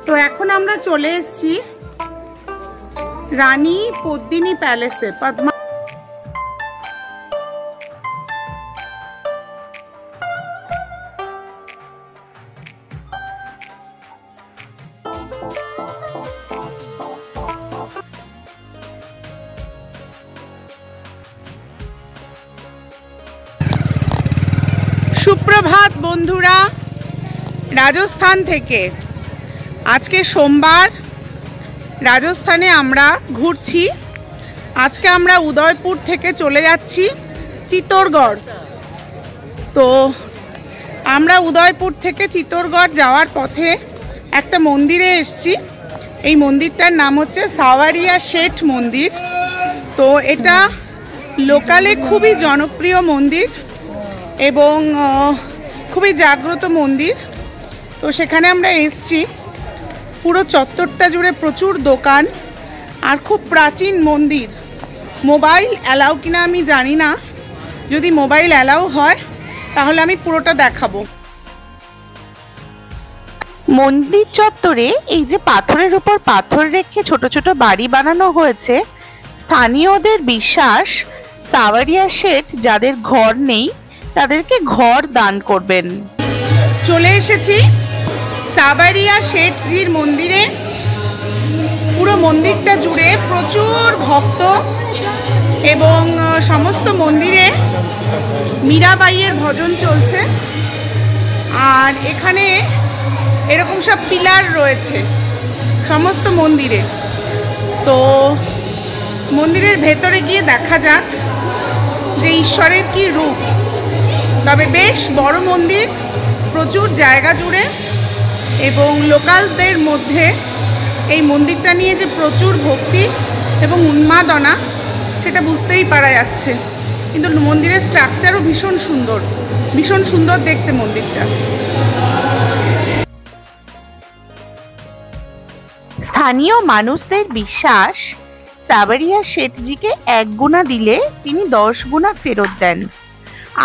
তো এখন আমরা চলে এসেছি রানী পদ্মিনী প্যালেসে। পদ্মা সুপ্রভাত বন্ধুরা, রাজস্থান থেকে। আজকে সোমবার, রাজস্থানে আমরা ঘুরছি। আজকে আমরা উদয়পুর থেকে চলে যাচ্ছি চিত্তরগড়। তো আমরা উদয়পুর থেকে চিত্তরগড় যাওয়ার পথে একটা মন্দিরে এসেছি। এই মন্দিরটার নাম হচ্ছে সাওয়ারিয়া শেঠ মন্দির। তো এটা লোকালে খুবই জনপ্রিয় মন্দির এবং খুবই জাগ্রত মন্দির। তো সেখানে আমরা এসেছি। পুরো চত্বরটা জুড়ে প্রচুর দোকান আর খুব প্রাচীন মন্দির। মোবাইল অ্যালাউ কিনা আমি জানি না, যদি মোবাইল অ্যালাউ হয় তাহলে আমি পুরোটা দেখাবো। মন্দির চত্বরে এই যে পাথরের উপর পাথর রেখে ছোট ছোট বাড়ি বানানো হয়েছে, স্থানীয়দের বিশ্বাস সাওয়ারিয়া শেঠ যাদের ঘর নেই তাদেরকে ঘর দান করবেন। চলে এসেছি সাওয়ারিয়া শেঠজির মন্দিরে। পুরো মন্দিরটা জুড়ে প্রচুর ভক্ত এবং সমস্ত মন্দিরে মীরাবাইয়ের ভজন চলছে। আর এখানে এরকম সব পিলার রয়েছে সমস্ত মন্দিরে। তো মন্দিরের ভেতরে গিয়ে দেখা যাক যে ঈশ্বরের কি রূপ। তবে বেশ বড় মন্দির, প্রচুর জায়গা জুড়ে, এবং লোকালদের মধ্যে এই মন্দিরটা নিয়ে যে প্রচুর ভক্তি এবং উন্মাদনা সেটা বুঝতেই পারা যাচ্ছে। কিন্তু মন্দিরের স্ট্রাকচারও ভীষণ সুন্দর, ভীষণ সুন্দর দেখতে মন্দিরটা। স্থানীয় মানুষদের বিশ্বাস সাওয়ারিয়া শেঠজিকে 1 গুণা দিলে তিনি 10 গুণা ফেরত দেন।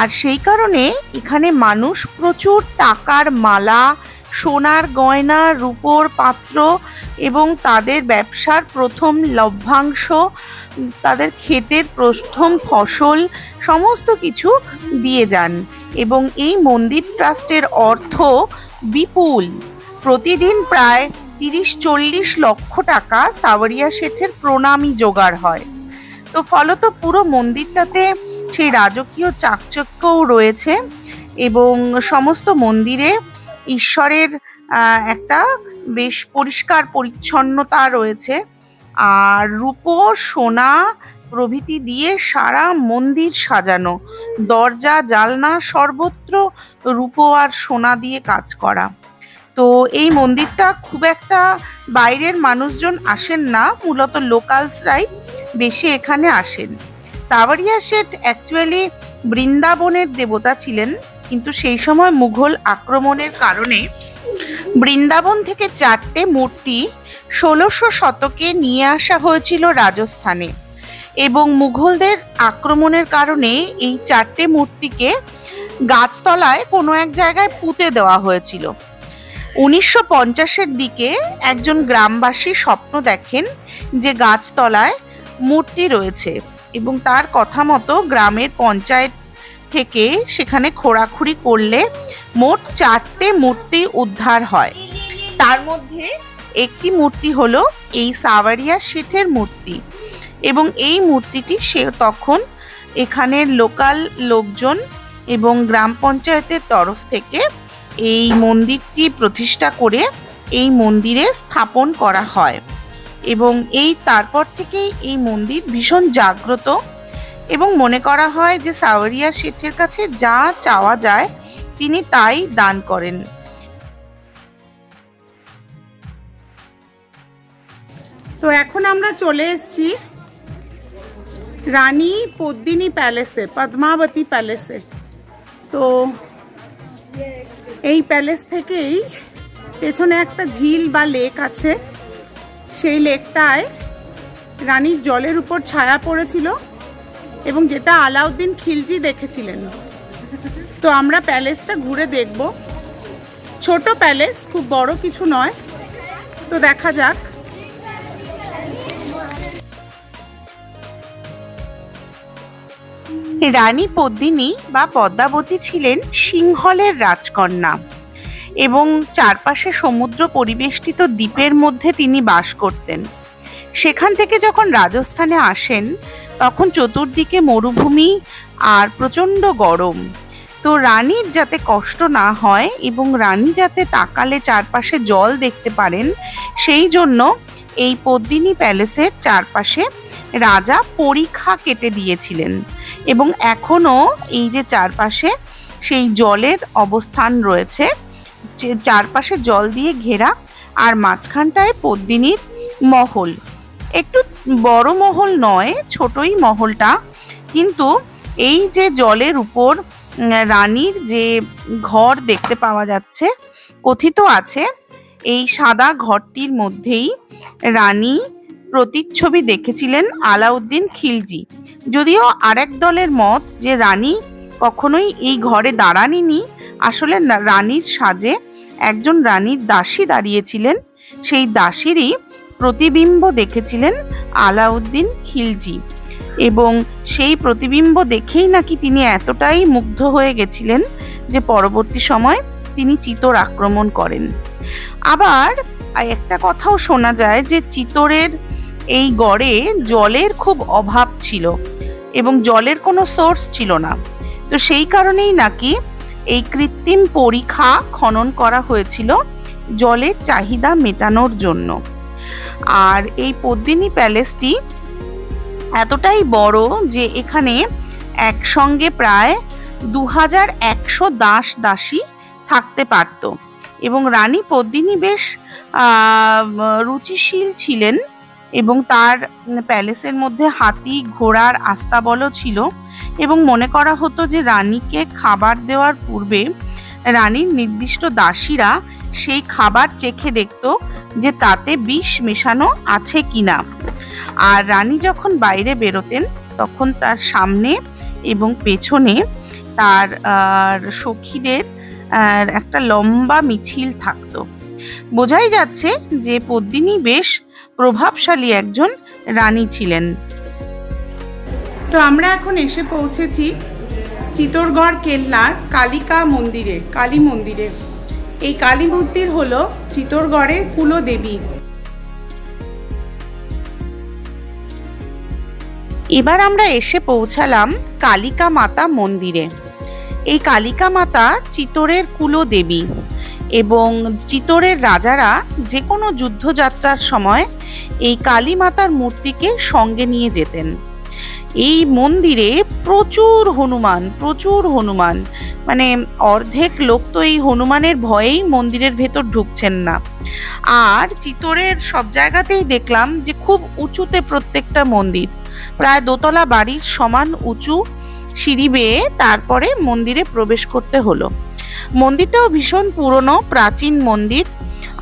আর সেই কারণে এখানে মানুষ প্রচুর টাকার মালা, সোনার গয়না, রূপোর পাত্র এবং তাদের ব্যবসার প্রথম লভ্যাংশ, তাদের ক্ষেতের প্রথম ফসল সমস্ত কিছু দিয়ে যান। এবং এই মন্দির ট্রাস্টের অর্থ বিপুল। প্রতিদিন প্রায় 30-40 লক্ষ টাকা সাওয়ারিয়া শেঠের প্রণামী জোগাড় হয়। তো ফলত পুরো মন্দিরটাতে সেই রাজকীয় চাকচক্যও রয়েছে এবং সমস্ত মন্দিরে ঈশ্বরের একটা বেশ পরিষ্কার পরিচ্ছন্নতা রয়েছে। আর রূপো, সোনা প্রভৃতি দিয়ে সারা মন্দির সাজানো, দরজা জালনা সর্বত্র রূপো আর সোনা দিয়ে কাজ করা। তো এই মন্দিরটা খুব একটা বাইরের মানুষজন আসেন না, মূলত লোকালসরাই বেশি এখানে আসেন। সাওয়ারিয়া শেঠ অ্যাকচুয়ালি বৃন্দাবনের দেবতা ছিলেন, কিন্তু সেই সময় মুঘল আক্রমণের কারণে বৃন্দাবন থেকে 4টে মূর্তি 1600 শতকে নিয়ে আসা হয়েছিল রাজস্থানে। এবং মুঘলদের আক্রমণের কারণে এই 4টে মূর্তিকে গাছতলায় কোনো এক জায়গায় পুঁতে দেওয়া হয়েছিল। 1950-এর দিকে একজন গ্রামবাসী স্বপ্ন দেখেন যে গাছতলায় মূর্তি রয়েছে এবং তার কথা মতো গ্রামের পঞ্চায়েত থেকে সেখানে খোঁড়াখুড়ি করলে মোট 4টে মূর্তি উদ্ধার হয়। তার মধ্যে একটি মূর্তি হলো এই সাওয়ারিয়া শেঠের মূর্তি। এবং এই মূর্তিটি সে তখন এখানের লোকাল লোকজন এবং গ্রাম পঞ্চায়েতের তরফ থেকে এই মন্দিরটি প্রতিষ্ঠা করে এই মন্দিরে স্থাপন করা হয়। এবং তারপর থেকেই এই মন্দির ভীষণ জাগ্রত এবং মনে করা হয় যে সাওয়ারিয়া শেঠের কাছে যা চাওয়া যায় তিনি তাই দান করেন। তো এখন আমরা চলে এসেছি রানী পদ্মিনী প্যালেসে, পদ্মাবতী প্যালেসে। তো এই প্যালেস থেকেই পেছনে একটা ঝিল বা লেক আছে। সেই লেকটায় রানীর জলের উপর ছায়া পড়েছিল এবং যেটা আলাউদ্দিন খিলজি দেখেছিলেন। তো আমরা প্যালেসটা ঘুরে দেখব। ছোট প্যালেস, খুব বড় কিছু নয়। তো দেখা যাক। রানী পদ্মিনী বা পদ্মাবতী ছিলেন সিংহলের রাজকন্যা এবং চারপাশে সমুদ্র পরিবেষ্টিত দ্বীপের মধ্যে তিনি বাস করতেন। সেখান থেকে যখন রাজস্থানে আসেন তখন চতুর্দিকে মরুভূমি আর প্রচণ্ড গরম। তো রানীর যাতে কষ্ট না হয় এবং রানী যাতে তাকালে চারপাশে জল দেখতে পারেন, সেই জন্য এই পদ্মিনী প্যালেসের চারপাশে রাজা পরিখা কেটে দিয়েছিলেন এবং এখনো এই যে চারপাশে সেই জলের অবস্থান রয়েছে, চারপাশে জল দিয়ে ঘেরা, আর মাঝখানটায় পদ্মিনীর মহল। একটু বড় মহল নয়, ছোটই মহলটা, কিন্তু এই যে জলের উপর রানীর যে ঘর দেখতে পাওয়া যাচ্ছে, কথিত আছে এই সাদা ঘরটির মধ্যেই রানী প্রতিচ্ছবি দেখেছিলেন আলাউদ্দিন খিলজি। যদিও আরেক দলের মত যে রানী কখনোই এই ঘরে দাঁড়াননি, আসলে রানীর সাজে একজন রানীর দাসী দাঁড়িয়েছিলেন, সেই দাসীরই প্রতিবিম্ব দেখেছিলেন আলাউদ্দিন খিলজি এবং সেই প্রতিবিম্ব দেখেই নাকি তিনি এতটাই মুগ্ধ হয়ে গেছিলেন যে পরবর্তী সময় তিনি চিতোর আক্রমণ করেন। আবার একটা কথাও শোনা যায় যে চিতোরের এই গড়ে জলের খুব অভাব ছিল এবং জলের কোনো সোর্স ছিল না, তো সেই কারণেই নাকি এই কৃত্রিম পরিখা খনন করা হয়েছিল জলের চাহিদা মেটানোর জন্য। আর এই পদ্মিনী প্যালেসটি এতটাই বড় যে এখানে একসঙ্গে প্রায় 2100 দাস দাসী থাকতে পারত এবং রানী পদ্মিনী বেশ রুচিশীল ছিলেন এবং তার প্যালেসের মধ্যে হাতি ঘোড়ার আস্তাবলও ছিল এবং মনে করা হতো যে রানীকে খাবার দেওয়ার পূর্বে রানীর নির্দিষ্ট দাসীরা সেই খাবার চেখে দেখত যে তাতে বিষ মেশানো আছে কিনা। আর রানী যখন বাইরে বেরোতেন তখন তার সামনে এবং পেছনে তার সখীদের একটা লম্বা মিছিল থাকতো। বোঝাই যাচ্ছে যে পদ্মিনী বেশ প্রভাবশালী একজন রানী ছিলেন। তো আমরা এখন এসে পৌঁছেছি চিতোরগড় কেল্লার কালিকা মন্দিরে, কালী মন্দিরে। এই কালী মন্দির হলো চিতোরগড়ের কুলদেবী। এবার আমরা এসে পৌঁছালাম কালিকা মাতা মন্দিরে। এই কালিকা মাতা চিতোরের কুলদেবী এবং চিতোরের রাজারা যে কোনো যুদ্ধযাত্রার সময় এই কালী মাতার মূর্তিকে সঙ্গে নিয়ে যেতেন। এই মন্দিরে প্রচুর হনুমান, মানে অর্ধেক লোক তো এই হনুমানের ভয়েই মন্দিরের ভেতর ঢুকছেন না। আর চিতোরের সব জায়গাতেই দেখলাম যে খুব উঁচুতে প্রত্যেকটা মন্দির, প্রায় দোতলা বাড়ির সমান উঁচু সিঁড়ি বেয়ে তারপরে মন্দিরে প্রবেশ করতে হলো। মন্দিরটাও ভীষণ পুরনো প্রাচীন মন্দির,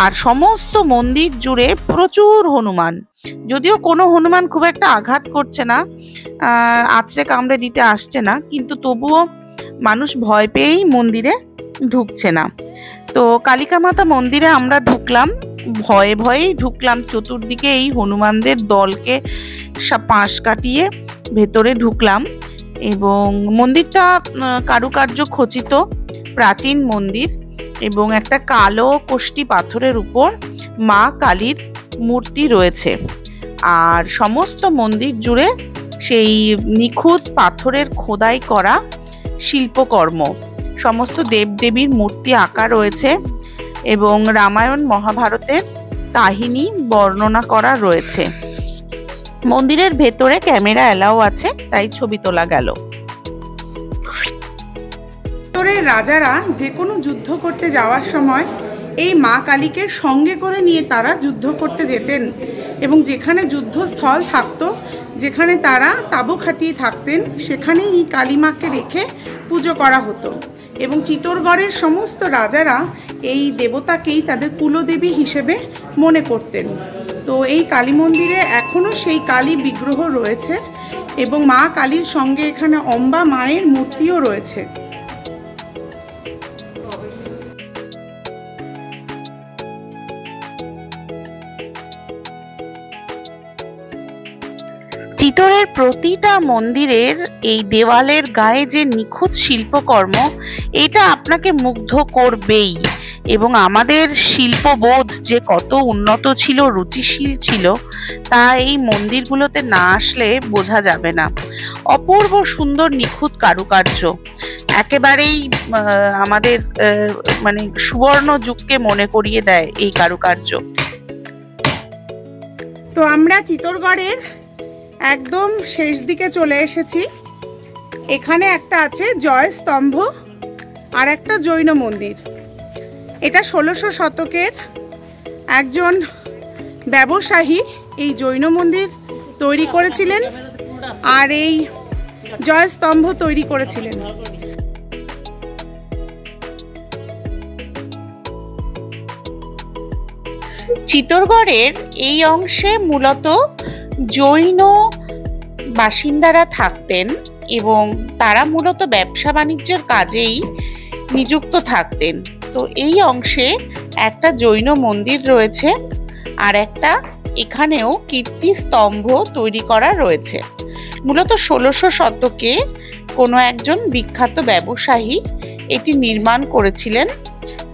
আর সমস্ত মন্দির জুড়ে প্রচুর হনুমান। যদিও কোনো হনুমান খুব একটা আঘাত করছে না, আছড়ে কামড়ে দিতে আসছে না, কিন্তু তবুও মানুষ ভয় পেয়েই মন্দিরে ঢুকছে না। তো কালিকা মাতা মন্দিরে আমরা ঢুকলাম, ভয়েই ঢুকলাম। চতুর্দিকে এই হনুমানদের দলকে পাশ কাটিয়ে ভেতরে ঢুকলাম এবং মন্দিরটা কারুকার্য খচিত প্রাচীন মন্দির এবং একটা কালো কোষ্টি পাথরের উপর মা কালীর মূর্তি রয়েছে। আর সমস্ত মন্দির জুড়ে সেই নিখুঁত পাথরের খোদাই করা শিল্পকর্ম, সমস্ত দেবদেবীর মূর্তি আঁকা রয়েছে এবং রামায়ণ মহাভারতের কাহিনী বর্ণনা করা রয়েছে। মন্দিরের ভেতরে ক্যামেরা এলাও আছে, তাই ছবি তোলা গেল। চিতোরের রাজারা যে কোনো যুদ্ধ করতে যাওয়ার সময় এই মা কালীকে সঙ্গে করে নিয়ে তারা যুদ্ধ করতে যেতেন এবং যেখানে যুদ্ধস্থল থাকতো, যেখানে তারা তাঁবু খাটিয়ে থাকতেন, সেখানেই এই কালী মাকে রেখে পুজো করা হতো এবং চিতোরগড়ের সমস্ত রাজারা এই দেবতাকেই তাদের কুলদেবী হিসেবে মনে করতেন। তো এই কালী মন্দিরে এখনও সেই কালী বিগ্রহ রয়েছে এবং মা কালীর সঙ্গে এখানে অম্বা মায়ের মূর্তিও রয়েছে। চিতোরের প্রতিটা মন্দিরের এই দেওয়ালের গায়ে যে নিখুঁত শিল্পকর্ম, এটা আপনাকে মুগ্ধ করবেই। এবং আমাদের শিল্পবোধ যে কত উন্নত ছিল, রুচিশীল ছিল, তা এই মন্দিরগুলোতে না আসলে বোঝা যাবে না। অপূর্ব সুন্দর নিখুঁত কারুকার্য, একেবারেই আমাদের মানে সুবর্ণ যুগকে মনে করিয়ে দেয় এই কারুকার্য। তো আমরা চিতোরগড়ের একদম শেষ দিকে চলে এসেছি। এখানে একটা আছে জয় স্তম্ভ আর একটা জৈন মন্দির। এটা 1600 শতকের একজন ব্যবসায়ী এই জৈন মন্দির তৈরি করেছিলেন আর এই জয় স্তম্ভ তৈরি করেছিলেন। চিতোরগড়ের এই অংশে মূলত জৈন বাসিন্দারা থাকতেন এবং তারা মূলত ব্যবসা বাণিজ্যের কাজেই নিযুক্ত থাকতেন। তো এই অংশে একটা জৈন মন্দির রয়েছে আর একটা এখানেও কীর্তি স্তম্ভ তৈরি করা রয়েছে। মূলত 1600 শতকে কোনো একজন বিখ্যাত ব্যবসায়ী এটি নির্মাণ করেছিলেন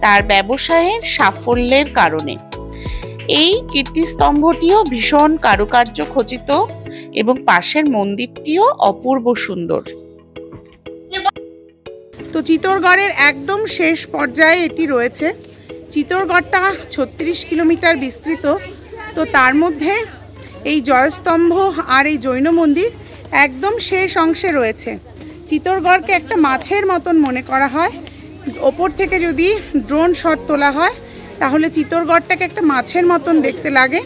তার ব্যবসায়ের সাফল্যের কারণে। এই কীর্তিস্তম্ভটিও ভীষণ কারুকার্য খচিত এবং পাশের মন্দিরটিও অপূর্ব সুন্দর। তো চিতোরগড়ের একদম শেষ পর্যায়ে এটি রয়েছে। চিতোরগড়টা 36 কিলোমিটার বিস্তৃত। তো তার মধ্যে এই জয়স্তম্ভ আর এই জৈন মন্দির একদম শেষ অংশে রয়েছে। চিতোরগড়কে একটা মাছের মতন মনে করা হয়। ওপর থেকে যদি ড্রোন শট তোলা হয় তাহলে চিতোরগড়টাকে একটা মাছের মতন দেখতে লাগে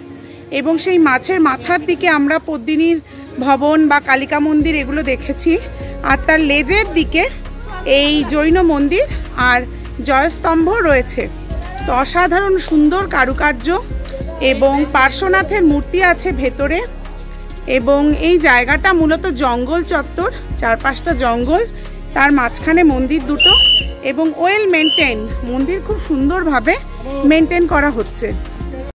এবং সেই মাছের মাথার দিকে আমরা পদ্মিনীর ভবন বা কালিকা মন্দির এগুলো দেখেছি, আর তার লেজের দিকে এই জৈন মন্দির আর জয়স্তম্ভ রয়েছে। তো অসাধারণ সুন্দর কারুকার্য এবং পার্শ্বনাথের মূর্তি আছে ভেতরে। এবং এই জায়গাটা মূলত জঙ্গল চত্বর, চারপাশটা জঙ্গল, তার মাঝখানে মন্দির দুটো এবং ওয়েল মেনটেন, মন্দির খুব সুন্দরভাবে মেনটেন করা হচ্ছে।